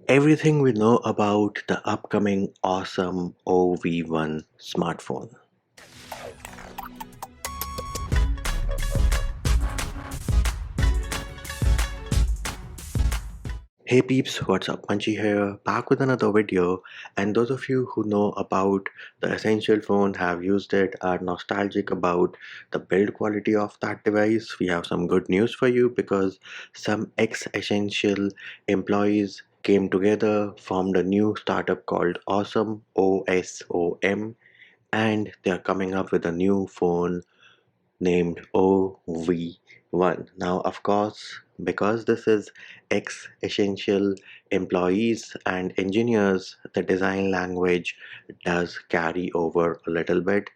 Everything we know about the upcoming OSOM OV1 smartphone. Hey peeps, what's up? Punchy here, back with another video. And those of you who know about the Essential phone, have used it, are nostalgic about the build quality of that device, we have some good news for you because some ex-Essential employees came together, formed a new startup called OSOM OSOM, and they're coming up with a new phone named OV1. Now, of course, because this is ex essential employees and engineers, the design language does carry over a little bit,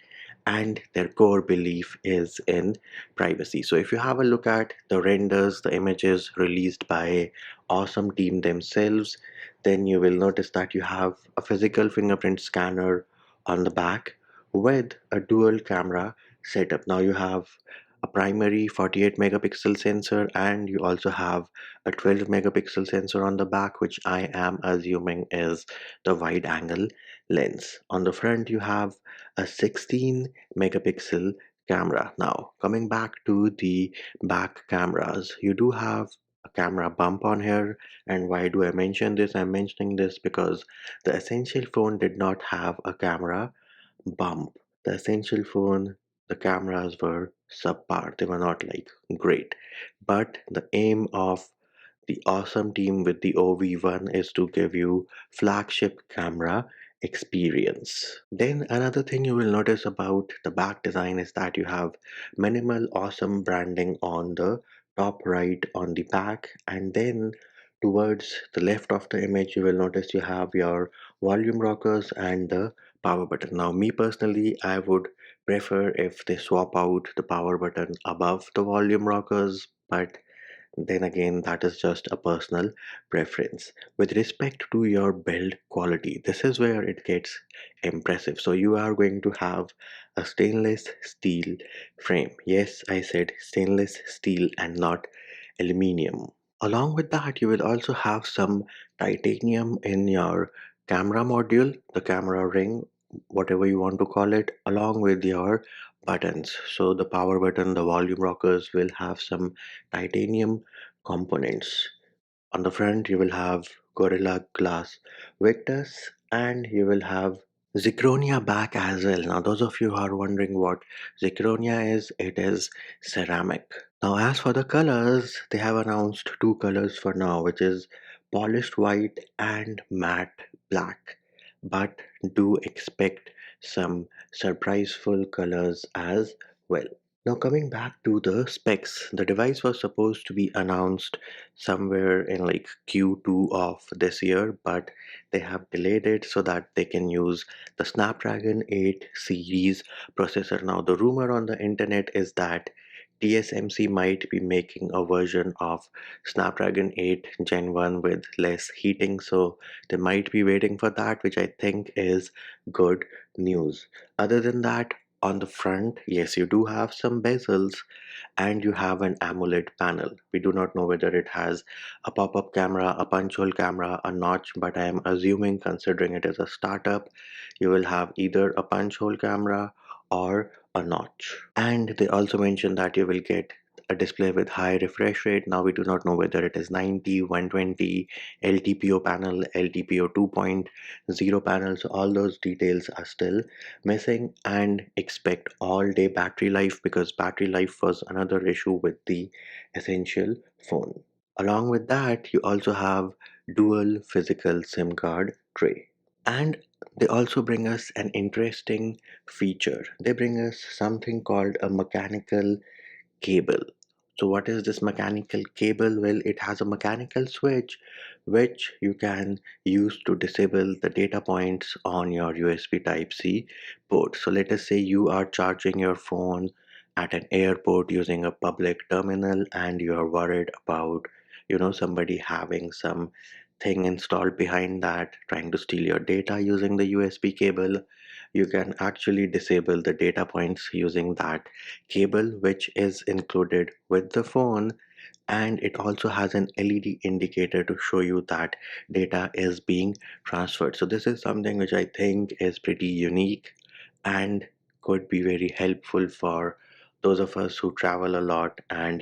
and their core belief is in privacy. So, if you have a look at the renders, the images released by Awesome Team themselves, then you will notice that you have a physical fingerprint scanner on the back with a dual camera setup. Now you have a primary 48 megapixel sensor and you also have a 12 megapixel sensor on the back, which I am assuming is the wide angle lens. On the front you have a 16 megapixel camera. Now coming back to the back cameras, you do have a camera bump on here. And why do I mention this? I'm mentioning this because the Essential phone did not have a camera bump. The Essential phone, the cameras were subpar, they were not like great. But the aim of the Awesome Team with the OV1 is to give you flagship camera experience. Then another thing you will notice about the back design is that you have minimal awesome branding on the top right on the back, and then towards the left of the image you will notice you have your volume rockers and the power button. Now me personally, I would prefer if they swap out the power button above the volume rockers, but then again, that is just a personal preference. With respect to your build quality, this is where it gets impressive. So you are going to have a stainless steel frame. Yes, I said stainless steel and not aluminium. Along with that, you will also have some titanium in your camera module, the camera ring, whatever you want to call it, along with your buttons. So the power button, the volume rockers will have some titanium components. On the front, you will have Gorilla Glass Victus and you will have Zirconia back as well. Now, those of you who are wondering what Zirconia is, it is ceramic. Now, as for the colors, they have announced two colors for now, which is polished white and matte black. But do expect some surpriseful colors as well. Now, coming back to the specs, the device was supposed to be announced somewhere in like Q2 of this year, but they have delayed it so that they can use the Snapdragon 8 series processor. Now, the rumor on the internet is that TSMC might be making a version of Snapdragon 8 Gen 1 with less heating, so they might be waiting for that, which I think is good news. Other than that, on the front, yes, you do have some bezels and you have an AMOLED panel. We do not know whether it has a pop-up camera, a punch hole camera, a notch, but I am assuming, considering it is a startup, you will have either a punch hole camera or a notch. And they also mentioned that you will get a display with high refresh rate. Now we do not know whether it is 90, 120, LTPO panel, LTPO 2.0 panel. So all those details are still missing, and expect all day battery life because battery life was another issue with the Essential phone. Along with that, you also have dual physical SIM card tray. And they also bring us an interesting feature. They bring us something called a mechanical cable. So what is this mechanical cable? Well, it has a mechanical switch which you can use to disable the data points on your USB Type-C port. So let us say you are charging your phone at an airport using a public terminal and you are worried about, somebody having some thing installed behind that trying to steal your data using the USB cable. You can actually disable the data points using that cable, which is included with the phone, and it also has an LED indicator to show you that data is being transferred. So this is something which I think is pretty unique and could be very helpful for those of us who travel a lot and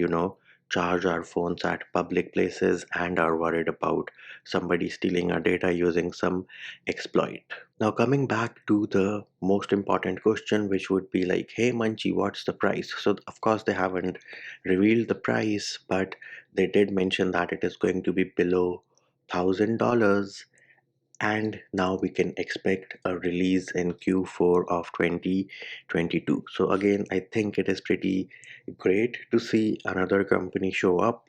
charge our phones at public places and are worried about somebody stealing our data using some exploit. Now, coming back to the most important question, which would be like, hey Munchie, what's the price? So, of course, they haven't revealed the price, but they did mention that it is going to be below $1,000, and now we can expect a release in Q4 of 2022. So again, I think it is pretty great to see another company show up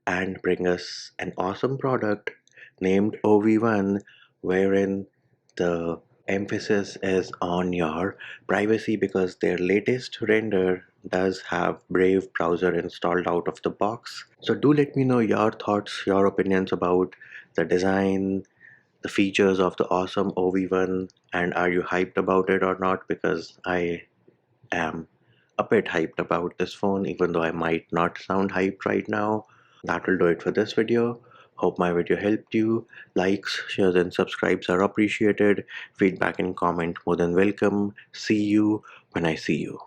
and bring us an awesome product named OV1, wherein the emphasis is on your privacy because their latest render does have Brave browser installed out of the box. So do let me know your thoughts, your opinions about the design, the features of the OSOM OV1, and are you hyped about it or not? Because I am a bit hyped about this phone, even though I might not sound hyped right now. That will do it for this video. Hope my video helped you. Likes, shares, and subscribes are appreciated. Feedback and comment more than welcome. See you when I see you.